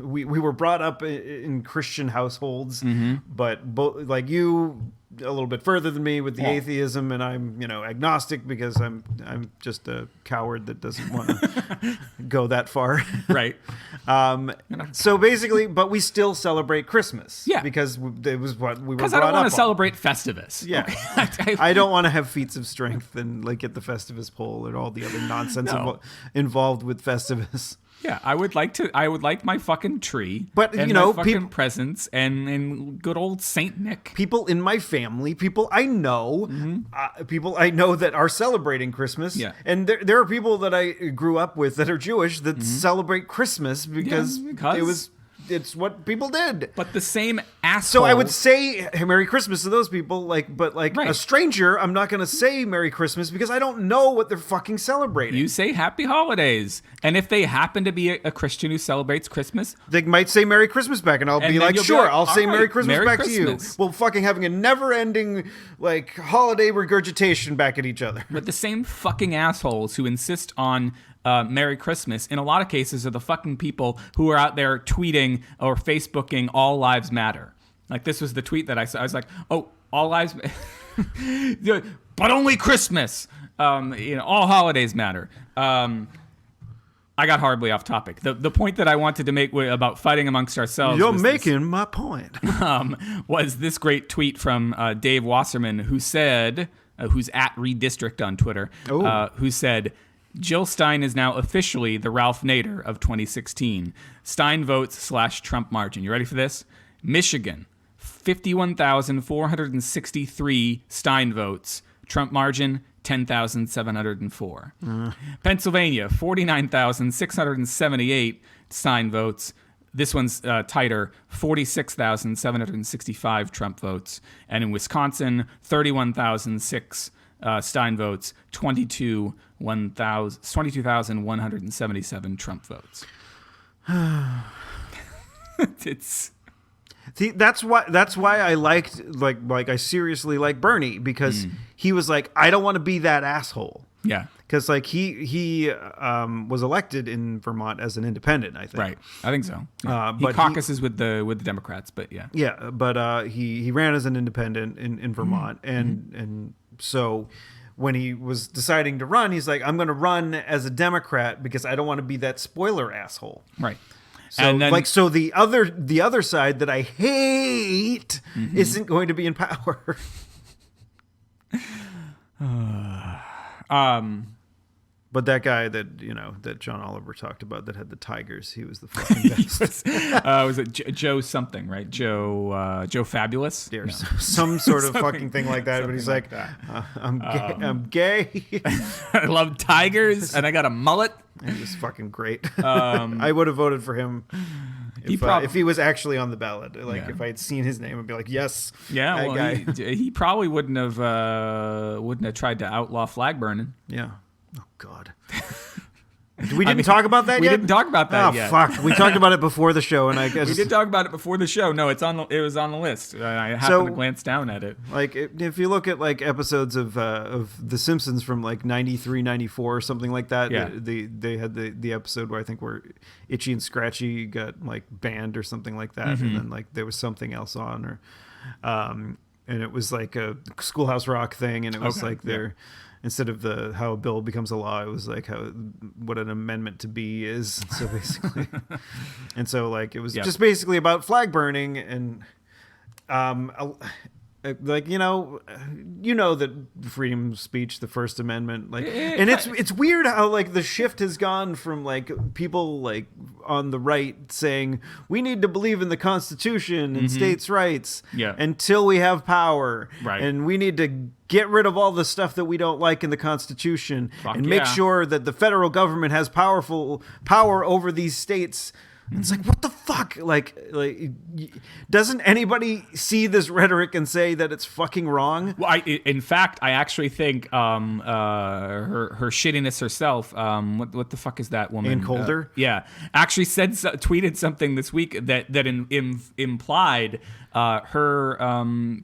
we were brought up in Christian households, but both, like, you a little bit further than me with the atheism, and I'm, agnostic because I'm just a coward that doesn't want to go that far. Right. So basically, but we still celebrate Christmas. Yeah. Because it was what we were brought up on. Because I don't want to celebrate Festivus. Yeah. Okay? I don't want to have feats of strength and like get the Festivus pole and all the other nonsense involved with Festivus. Yeah, I would like my fucking tree, but and my fucking presents and good old Saint Nick. People in my family, people I know, people I know that are celebrating Christmas. Yeah, and there are people that I grew up with that are Jewish that celebrate Christmas because it's what people did. But the same asshole. So I would say Merry Christmas to those people, but a stranger, I'm not going to say Merry Christmas because I don't know what they're fucking celebrating. You say Happy Holidays. And if they happen to be a Christian who celebrates Christmas, they might say Merry Christmas back, and I'll be like, sure, I'll say Merry Christmas back to you. Well, fucking having a never-ending, like, holiday regurgitation back at each other. But the same fucking assholes who insist on Merry Christmas, in a lot of cases, are the fucking people who are out there tweeting or Facebooking all lives matter. Like, this was the tweet that I saw. I was like, oh, all lives but only Christmas. All holidays matter. I got horribly off topic. The point that I wanted to make about fighting amongst ourselves. You're making my point. Was this great tweet from Dave Wasserman, who said, who's at Redistrict on Twitter, who said, Jill Stein is now officially the Ralph Nader of 2016. Stein votes / Trump margin. You ready for this? Michigan, 51,463 Stein votes. Trump margin, 10,704. Pennsylvania, 49,678 Stein votes. This one's tighter, 46,765 Trump votes. And in Wisconsin, 31,006 Stein votes, 22,177 Trump votes. It's... See, that's why I liked like I seriously like Bernie, because he was like, I don't want to be that asshole. Yeah. Because like he was elected in Vermont as an independent, I think. Right. I think so. Yeah. He caucuses with the Democrats, but yeah. Yeah, but he ran as an independent in Vermont, and so when he was deciding to run, he's like, I'm going to run as a Democrat because I don't want to be that spoiler asshole. Right. So, and then, the other side that I hate isn't going to be in power. But that guy that John Oliver talked about that had the tigers, he was the fucking best. Was it Joe something, right? Joe Fabulous? Yeah, no. Some sort of fucking thing like that. But he's like, I'm gay. I love tigers, and I got a mullet. It was fucking great. I would have voted for him if he was actually on the ballot. Like, if I had seen his name, I'd be like, yes. Yeah, well, guy. He probably wouldn't have tried to outlaw flag burning. Yeah. Oh God. We didn't talk about that yet? We didn't talk about that yet. Oh, fuck. We talked about it before the show, and I guess... We did talk about it before the show. No, it was on the list. I happened to glance down at it. Like, if you look at, like, episodes of The Simpsons from, like, 93, 94 or something like that, they had the episode where I think where Itchy and Scratchy got, like, banned or something like that, and then, like, there was something else on, or... and it was, like, a Schoolhouse Rock thing, and it was, like, their... Instead of how a bill becomes a law, it was like what an amendment to be is. So basically, and so like it was just basically about flag burning, and Like, you know that freedom of speech, the First Amendment, like, and it's weird how like the shift has gone from like people like on the right saying we need to believe in the Constitution and states' rights until we have power, right, and we need to get rid of all the stuff that we don't like in the Constitution and make sure that the federal government has power over these states. It's like, what the fuck? Like, doesn't anybody see this rhetoric and say that it's fucking wrong? Well, in fact, I actually think her shittiness herself. What the fuck is that woman? Ann Coulter. Yeah, actually tweeted something this week that implied her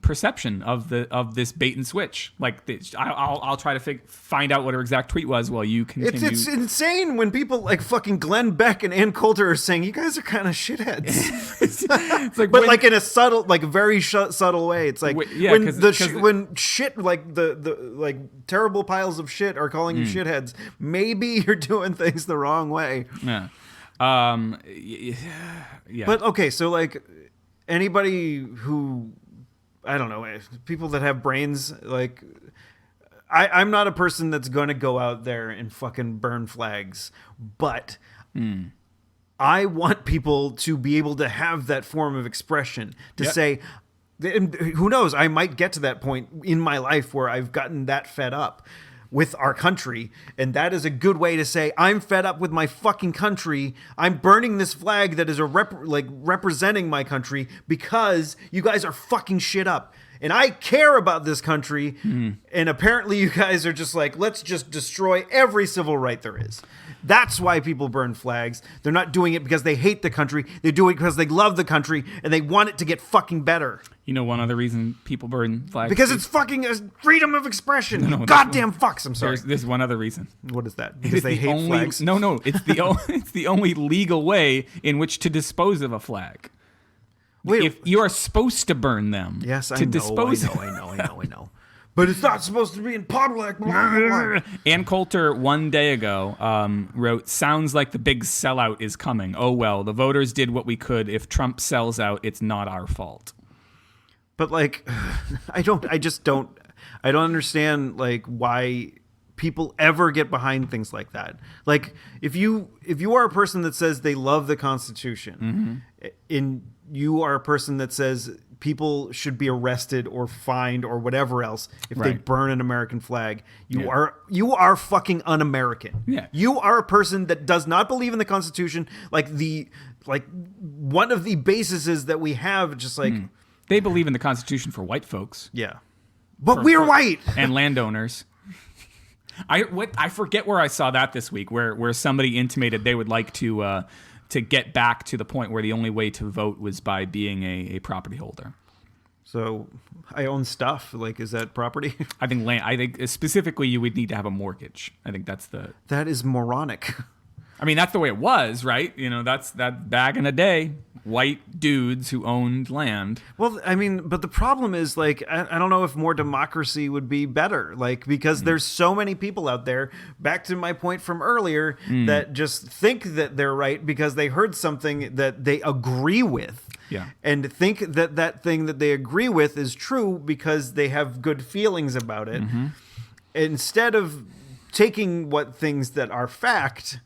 perception of this bait and switch. Like, I'll try to find out what her exact tweet was while you continue. It's insane when people like fucking Glenn Beck and Ann Coulter are saying you guys are kind of shitheads. It's like, but like in a subtle, like very subtle way. It's like when shit, like the like terrible piles of shit are calling you shitheads. Maybe you're doing things the wrong way. Yeah. Yeah. But okay, so like anybody who, I don't know, people that have brains, like I'm not a person that's going to go out there and fucking burn flags, but I want people to be able to have that form of expression to say, and who knows, I might get to that point in my life where I've gotten that fed up with our country, and that is a good way to say I'm fed up with my fucking country. I'm burning this flag that is representing my country because you guys are fucking shit up. And I care about this country, and apparently you guys are just like, let's just destroy every civil right there is. That's why people burn flags. They're not doing it because they hate the country. They do it because they love the country, and they want it to get fucking better. You know one other reason people burn flags? Because it's fucking freedom of expression. No, goddamn fucks, I'm sorry. There's one other reason. What is that? Because they hate flags? No. It's the only legal way in which to dispose of a flag. Wait, if you are supposed to burn them, yes, I know. But it's not supposed to be in public. Blah, blah, blah. Ann Coulter, one day ago, wrote, "Sounds like the big sellout is coming. Oh well, the voters did what we could. If Trump sells out, it's not our fault." But like, I don't understand like why people ever get behind things like that. Like, if you are a person that says they love the Constitution, you are a person that says people should be arrested or fined or whatever else if they burn an American flag, you are fucking un-American. Yeah. You are a person that does not believe in the Constitution. Like one of the bases that we have, just like they believe in the Constitution for white folks. Yeah. But we're white and landowners. I forget where I saw that this week, where somebody intimated they would like to get back to the point where the only way to vote was by being a property holder. So I own stuff. Like, is that property? I think specifically you would need to have a mortgage. I think that is moronic. I mean, that's the way it was, right? You know, that's back in the day, white dudes who owned land. Well, I mean, but the problem is, like, I don't know if more democracy would be better, like, because there's so many people out there, back to my point from earlier, that just think that they're right because they heard something that they agree with. Yeah. And think that thing that they agree with is true because they have good feelings about it. Instead of taking what things that are fact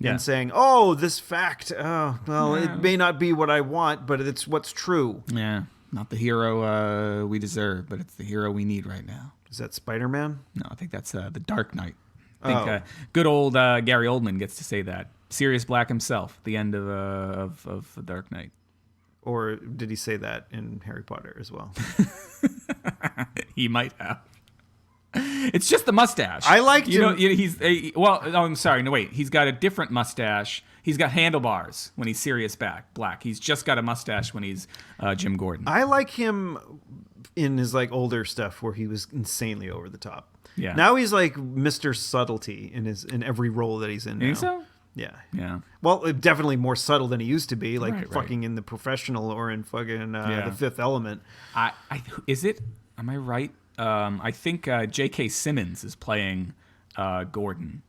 and saying, oh, this fact, it may not be what I want, but it's what's true. Yeah, not the hero we deserve, but it's the hero we need right now. Is that Spider-Man? No, I think that's The Dark Knight. I think good old Gary Oldman gets to say that. Sirius Black himself, at the end of The Dark Knight. Or did he say that in Harry Potter as well? He might have. It's just the mustache. I liked him. I'm sorry. No, wait. He's got a different mustache. He's got handlebars when he's Sirius Black. He's just got a mustache when he's Jim Gordon. I like him in his like older stuff where he was insanely over the top. Yeah. Now he's like Mr. Subtlety in every role that he's in now. Think so? Yeah. Yeah. Well, definitely more subtle than he used to be, like fucking in The Professional or in fucking The Fifth Element. Am I right? I think J.K. Simmons is playing Gordon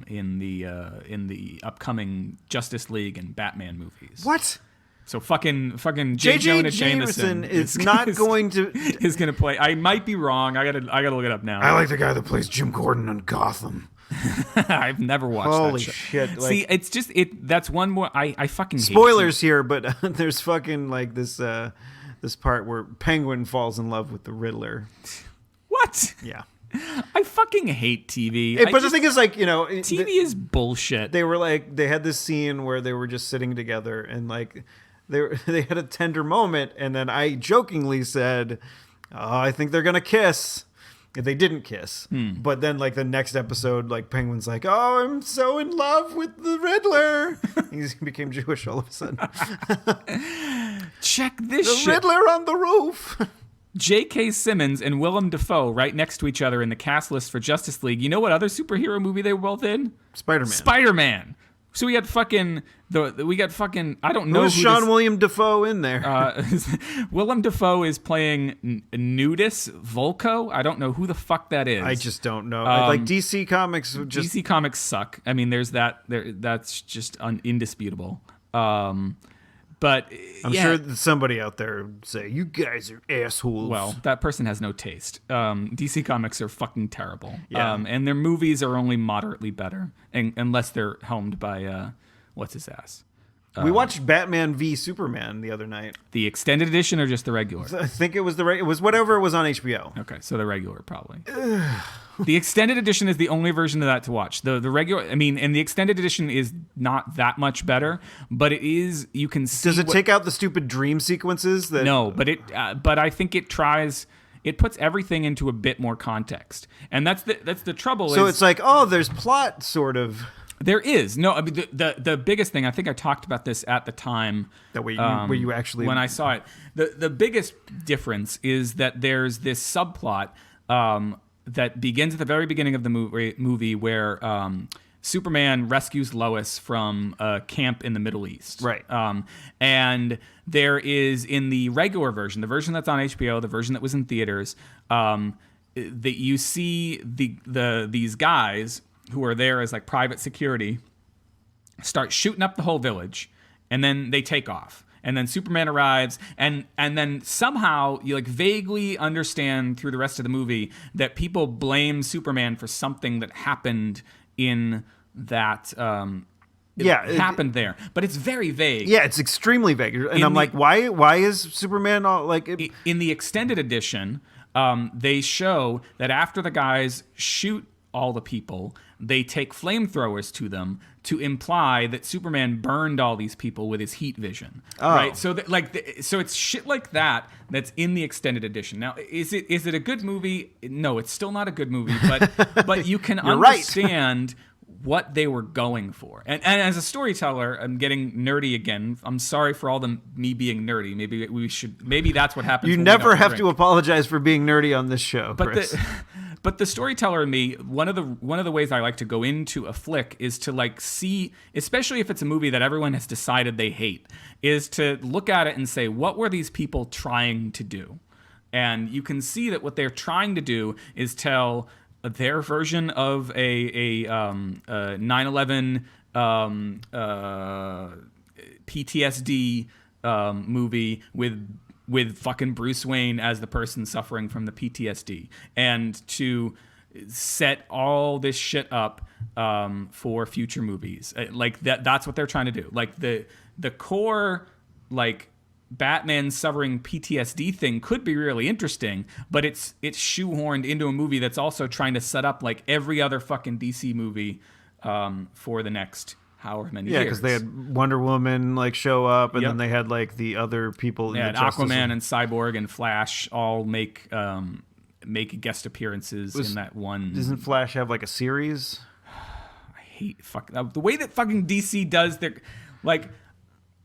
in the upcoming Justice League and Batman movies. What? So fucking J. Jonah Jameson is not going to is going to play. I might be wrong. I gotta look it up now. I like the guy that plays Jim Gordon on Gotham. I've never watched Holy that show. shit. Like, see, it's just that's one more I fucking hate spoilers here, but there's fucking like this part where Penguin falls in love with the Riddler. What? Yeah. I fucking hate TV. But the thing is, like, you know, TV is bullshit. They were like, they had this scene where they were just sitting together and like they had a tender moment, and then I jokingly said, "Oh, I think they're gonna kiss." They didn't kiss, but then like the next episode, like Penguin's like, "Oh, I'm so in love with the Riddler." He became Jewish all of a sudden. Check this the shit. Riddler on the roof. J.K. Simmons and Willem Dafoe right next to each other in the cast list for Justice League. You know what other superhero movie they were both in? Spider-Man. Spider-Man. So we got fucking I don't know who's Sean William Dafoe in there. Willem Dafoe is playing Nudis Volko. I don't know who the fuck that is. I just don't know. Like DC Comics DC Comics suck. I mean, there's that. That's just indisputable. But I'm sure that somebody out there would say, "You guys are assholes." Well, that person has no taste. DC Comics are fucking terrible. Yeah. And their movies are only moderately better, unless they're helmed by what's his ass. We watched Batman v Superman the other night. The extended edition or just the regular? I think it was it was whatever was on HBO. Okay, so the regular probably. The extended edition is the only version of that to watch. The regular, I mean, and the extended edition is not that much better, but it is. You can see. Does it take out the stupid dream sequences? No, but I think it tries. It puts everything into a bit more context, and that's the trouble. So it's like, oh, there's plot, sort of. There is no. I mean, the biggest thing, I think I talked about this at the time. That way, where you actually when I saw it, the biggest difference is that there's this subplot that begins at the very beginning of the movie where Superman rescues Lois from a camp in the Middle East. Right. And there is, in the regular version, the version that's on HBO, the version that was in theaters, that you see these guys who are there as like private security start shooting up the whole village, and then they take off. And then Superman arrives, and then somehow you like vaguely understand through the rest of the movie that people blame Superman for something that happened in that happened there. But it's very vague. Yeah, it's extremely vague. And I'm like, why is Superman all like in the extended edition, they show that after the guys shoot all the people, they take flamethrowers to them to imply that Superman burned all these people with his heat vision. Oh. Right? So so it's shit like that that's in the extended edition. Now, is it a good movie? No, it's still not a good movie, but you can understand what they were going for. And as a storyteller, I'm getting nerdy again. I'm sorry for me being nerdy. Maybe that's what happens. You never have to apologize for being nerdy on this show, Chris. But the storyteller in me, one of the ways I like to go into a flick is to like see, especially if it's a movie that everyone has decided they hate, is to look at it and say, what were these people trying to do? And you can see that what they're trying to do is tell their version of a 9/11 PTSD movie with fucking Bruce Wayne as the person suffering from the PTSD, and to set all this shit up for future movies. Like that's what they're trying to do. Like the core, like, Batman suffering PTSD thing could be really interesting, but it's shoehorned into a movie that's also trying to set up like every other fucking DC movie for the next however many years. Yeah, because they had Wonder Woman like show up, and then they had like the other people. Yeah, Aquaman and Cyborg and Flash all make guest appearances in that one. Doesn't Flash have like a series? I hate the way that fucking DC does their like,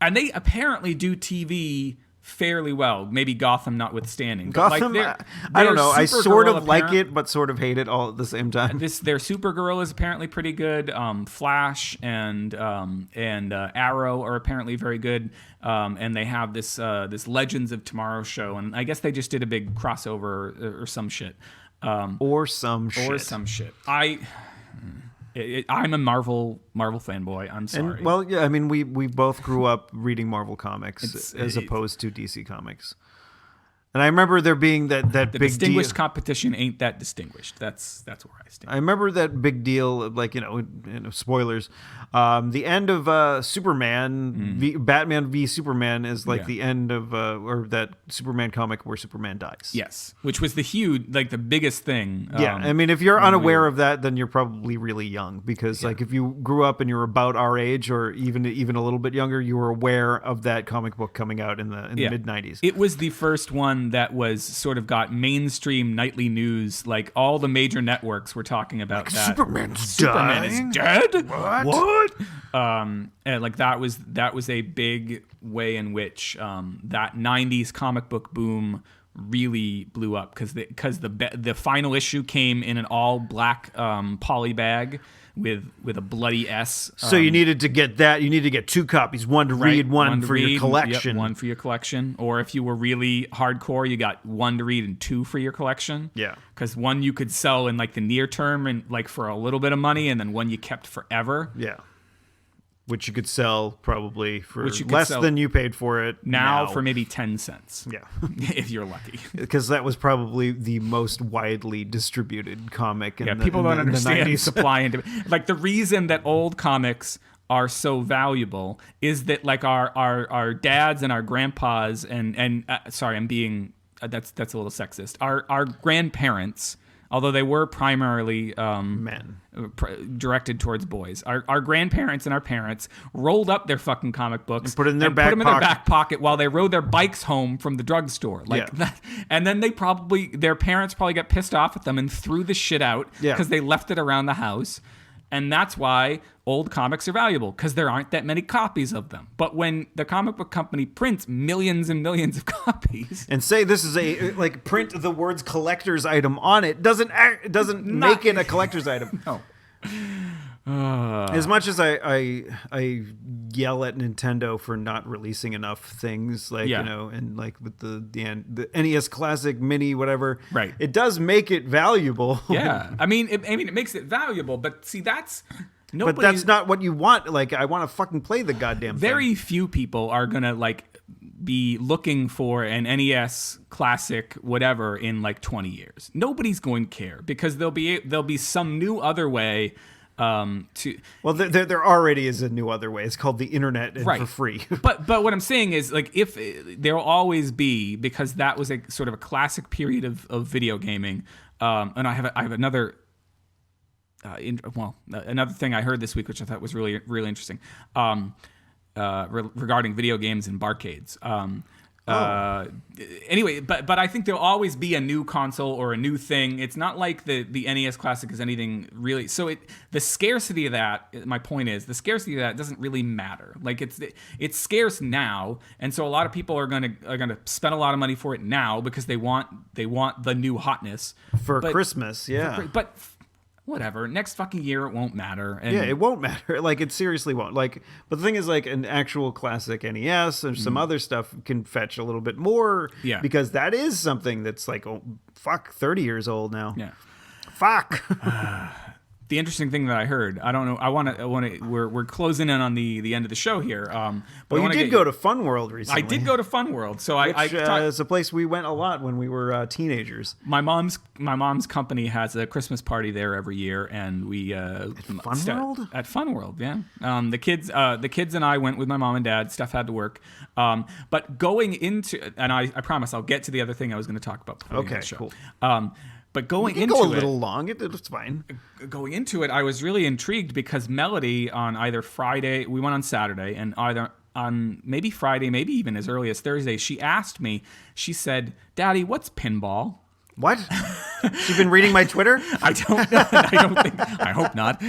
and they apparently do TV fairly well. Maybe Gotham notwithstanding. Gotham, like I don't know. I sort of Supergirl like it, but sort of hate it all at the same time. Their Supergirl is apparently pretty good. Flash and Arrow are apparently very good. And they have this Legends of Tomorrow show, and I guess they just did a big crossover or some shit. Or some shit. I'm a Marvel fanboy. I'm sorry. And, well, yeah, I mean, we both grew up reading Marvel comics as opposed to DC Comics. And I remember there being that the big distinguished deal. competition ain't that distinguished. That's where I stand. I remember that big deal, like, spoilers. The end of Superman, Batman v Superman is like the end of, or that Superman comic where Superman dies. Yes, which was the biggest thing. Yeah, I mean, if you're unaware of that, then you're probably really young because, like, if you grew up and you're about our age or even a little bit younger, you were aware of that comic book coming out in the mid '90s. It was the first one that was sort of got mainstream nightly news. Like all the major networks were talking about that. Superman is dead. What? And like that was a big way in which that '90s comic book boom really blew up because the final issue came in an all black poly bag with a bloody S. So you needed to get that. You needed to get 2 copies, one to read, one for your collection. Yep, one for your collection. Or if you were really hardcore, you got 1 to read and 2 for your collection. Yeah. Because 1 you could sell in like the near term and like for a little bit of money, and then 1 you kept forever. Yeah. Which you could sell probably for less than you paid for it now for maybe 10 cents. Yeah. If you're lucky. Because that was probably the most widely distributed comic in people don't understand the 90s. Supply and demand. Like the reason that old comics are so valuable is that like our dads and our grandpas and sorry, I'm being that's a little sexist. Our grandparents, although they were primarily men directed towards boys, our grandparents and our parents rolled up their fucking comic books and put it in their put them in their back pocket while they rode their bikes home from the drugstore. Like that, and then their parents probably got pissed off at them and threw the shit out because they left it around the house. And that's why old comics are valuable, because there aren't that many copies of them. But when the comic book company prints millions and millions of copies and say this is print the words collector's item on it, doesn't make it a collector's item. No. As much as I yell at Nintendo for not releasing enough things, and like with the NES Classic Mini, whatever, right? It does make it valuable. Yeah, I mean, it makes it valuable, but see, that's not what you want. Like, I want to fucking play the goddamn thing. Very few people are gonna be looking for an NES Classic whatever in 20 years. Nobody's going to care because there'll be some new other way. There already is a new other way. It's called the internet, and for free. but what I'm saying is, if there'll always be, because that was a sort of a classic period of video gaming. And I have another another thing I heard this week, which I thought was really really interesting, regarding video games and barcades. Anyway, but I think there'll always be a new console or a new thing. It's not like the NES Classic is anything really. So the scarcity of that, my point is, the scarcity of that doesn't really matter. Like it's scarce now, and so a lot of people are gonna spend a lot of money for it now because they want the new hotness for Christmas. Yeah, but whatever. Next fucking year, it won't matter. And it won't matter. Like, it seriously won't. Like, but the thing is, like, an actual classic NES or some other stuff can fetch a little bit more. Yeah. Because that is something that's 30 years old now. Yeah. Fuck. The interesting thing that I heard, I don't know. I want to. We're closing in on the end of the show here. But you did go to Fun World recently. I did go to Fun World. So it's a place we went a lot when we were teenagers. My mom's company has a Christmas party there every year, and we at Fun World. Yeah. The kids and I went with my mom and dad. Steph had to work. But going into, and I promise I'll get to the other thing I was going to talk about. Okay, the show. Cool. But going into it, go a little long. It's fine. Going into it, I was really intrigued because Melody on either Friday, we went on Saturday, and either on maybe Friday, maybe even as early as Thursday, she asked me. She said, "Daddy, what's pinball?" What? She's been reading my Twitter? I don't know. I hope not.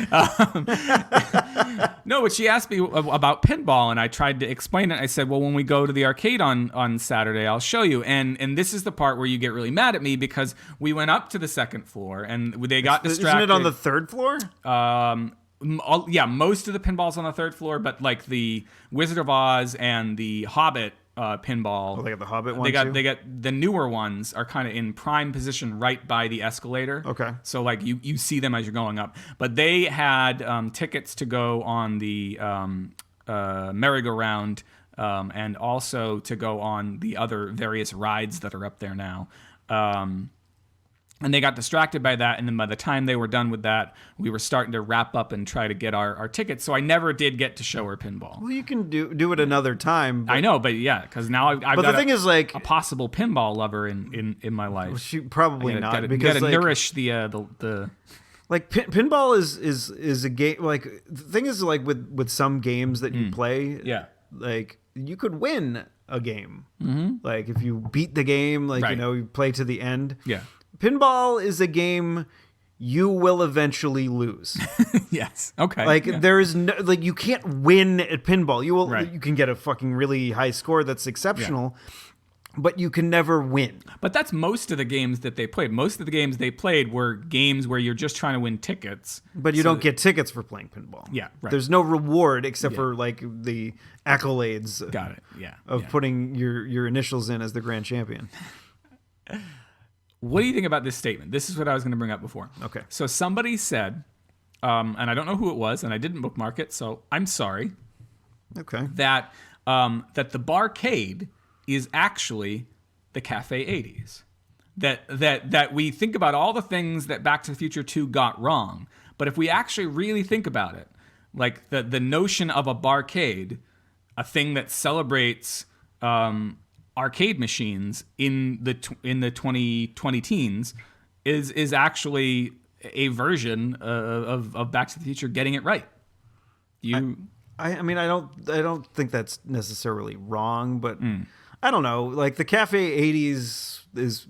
No, but she asked me about pinball, and I tried to explain it. I said, well, when we go to the arcade on Saturday, I'll show you. And this is the part where you get really mad at me because we went up to the second floor, and they got distracted. Isn't it on the third floor? Yeah, most of the pinball's on the third floor, but like the Wizard of Oz and the Hobbit pinball. Oh, they got the Hobbit one too? They got the newer ones are kind of in prime position right by the escalator. Okay. So like you see them as you're going up. But they had tickets to go on the merry-go-round and also to go on the other various rides that are up there now. And they got distracted by that, and then by the time they were done with that, we were starting to wrap up and try to get our tickets. So I never did get to show her pinball. Well, you can do it another time. I know, but yeah, because now I've But got the thing is, like, a possible pinball lover in my life. well, she probably not, because you gotta like, nourish the like pinball is a game. Like the thing is, like with some games that you play, yeah. like you could win a game. Mm-hmm. Like if you beat the game, like Right. you play to the end. Yeah. Pinball is a game you will eventually lose. Yes. Okay. Like yeah. there is no, like you can't win at pinball. You will Right. you can get a fucking really high score that's exceptional, but you can never win. But that's most of the games that they played. Most of the games they played were games where you're just trying to win tickets. But you don't get tickets for playing pinball. Yeah, right. There's no reward except for like the accolades Got it. Yeah. of yeah. putting your initials in as the grand champion. What do you think about this statement? This is what I was going to bring up before. Okay. So somebody said, and I don't know who it was, and I didn't bookmark it, so I'm sorry, Okay. that that the barcade is actually the Cafe 80s. That we think about all the things that Back to the Future 2 got wrong, but if we actually really think about it, like the notion of a barcade, a thing that celebrates arcade machines in the 2020 teens, is actually a version of Back to the Future getting it right. I mean I don't think that's necessarily wrong, but I don't know. Like the Cafe 80s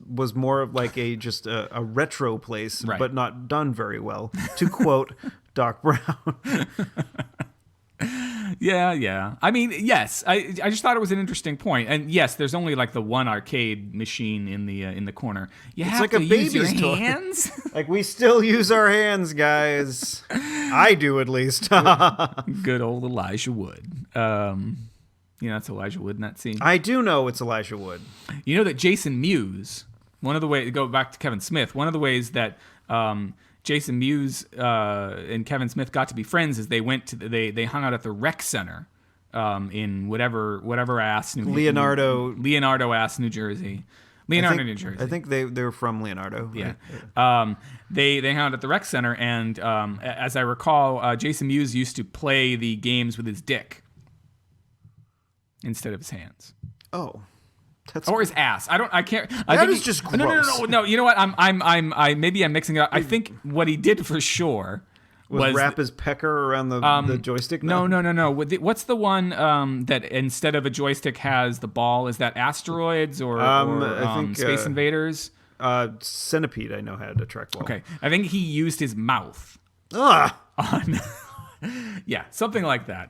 was more of like just a retro place, Right. but not done very well. To quote Doc Brown. Yeah. I mean, yes. I just thought it was an interesting point. And yes, there's only like the one arcade machine in the corner. You have like to a use your baby's toy. hands. Like we still use our hands, guys. I do at least. Good old Elijah Wood. It's Elijah Wood in that scene. I do know it's Elijah Wood. You know that Jason Mewes, one of the ways, go back to Kevin Smith, one of the ways that Jason Mewes and Kevin Smith got to be friends is they went to they hung out at the rec center in whatever ass Leonardo ass New Jersey. New Jersey. I think they're from Leonardo. Yeah. Right? They hung out at the rec center, and as I recall, Jason Mewes used to play the games with his dick instead of his hands. Oh. Or his ass. I can't. That is just gross. No. You know what? Maybe I'm mixing it up. I think what he did for sure was wrap his pecker around the joystick. No. What's the one that instead of a joystick has the ball? Is that Asteroids or I think, Space Invaders? Centipede, I know had a trackball. Okay, I think he used his mouth Ugh. on. Yeah, something like that.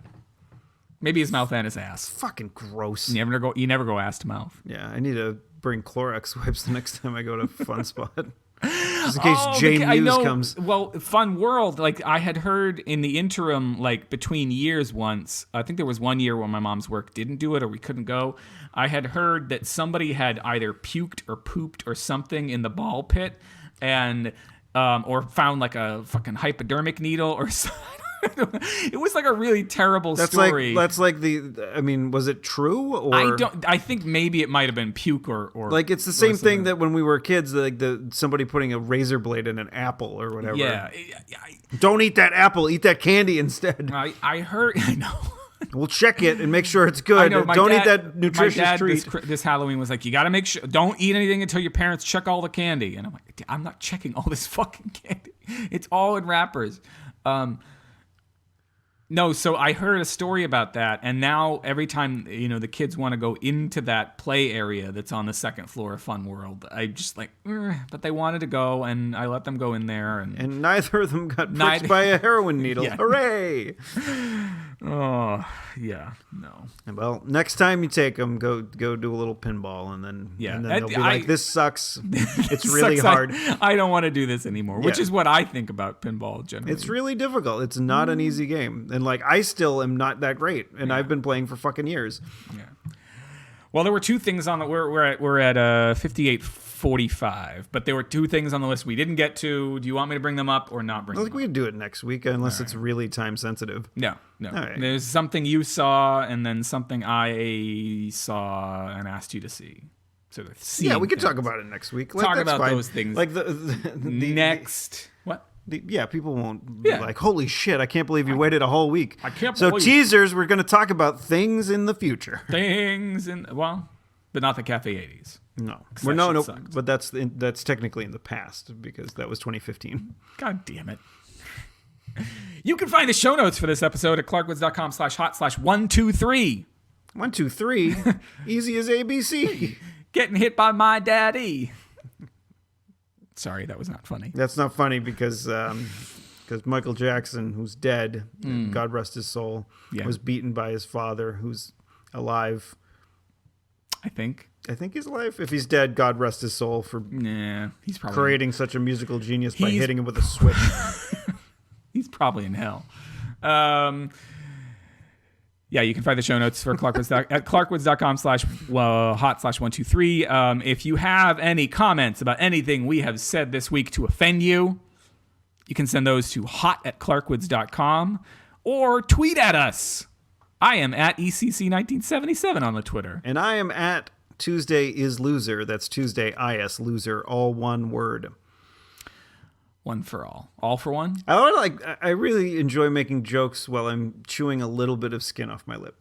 Maybe his mouth and his ass. Fucking gross. You never go ass to mouth. Yeah, I need to bring Clorox wipes the next time I go to Fun Spot. Just in case Jane Mewes comes. Well, Fun World, like I had heard in the interim, like between years once, I think there was one year when my mom's work didn't do it or we couldn't go. I had heard that somebody had either puked or pooped or something in the ball pit and or found like a fucking hypodermic needle or something. It was like a really terrible story. That's like I mean, was it true? Or I think maybe it might have been puke or like it's the same thing that when we were kids, like somebody putting a razor blade in an apple or whatever. Yeah. Don't eat that apple. Eat that candy instead. I heard. I know. We'll check it and make sure it's good. I know, Don't eat that nutritious my dad treat. This Halloween was like, you got to make sure, don't eat anything until your parents check all the candy. And I'm like, I'm not checking all this fucking candy. It's all in wrappers. No, so I heard a story about that, and now every time the kids want to go into that play area that's on the second floor of Fun World, I just like, but they wanted to go, and I let them go in there, and neither of them got pricked by a heroin needle. Yeah. Hooray! Oh yeah, no. Well, next time you take them, go do a little pinball, and then they'll be like, "This sucks. It's really hard. I don't want to do this anymore." Which is what I think about pinball generally. It's really difficult. It's not an easy game, and like I still am not that great, and I've been playing for fucking years. Yeah. Well, there were two things on the we're at 58:45, but there were two things on the list we didn't get to. Do you want me to bring them up or not bring I them think up? we can do it next week unless it's really time sensitive. No. All right. There's something you saw and then something I saw and asked you to see. So Yeah, we can talk about it next week. Talk that's about fine. those things. Like next. What? Yeah, people won't Yeah. be like, holy shit, I can't believe you waited a whole week. I can't So believe- teasers, we're going to talk about things in the future. Things in but not the Cafe 80s. No. That No, shit sucked. but that's technically in the past because that was 2015. God damn it. You can find the show notes for this episode at clarkwoods.com/hot/123. 1, 2, 3, easy as ABC. Getting hit by my daddy. Sorry, that was not funny. That's not funny because Michael Jackson, who's dead, God rest his soul, Yeah. was beaten by his father, who's alive. I think. I think he's alive. If he's dead, God rest his soul for Nah, he's probably creating such a musical genius by He's- hitting him with a switch. He's probably in hell. Yeah, you can find the show notes for at clarkwoods.com/hot/123. If you have any comments about anything we have said this week to offend you, you can send those to hot@clarkwoods.com or tweet at us. I am at ECC1977 on the Twitter. And I am at Tuesday is Loser. That's Tuesday IS Loser, all one word. One for all. All for one? I really enjoy making jokes while I'm chewing a little bit of skin off my lip.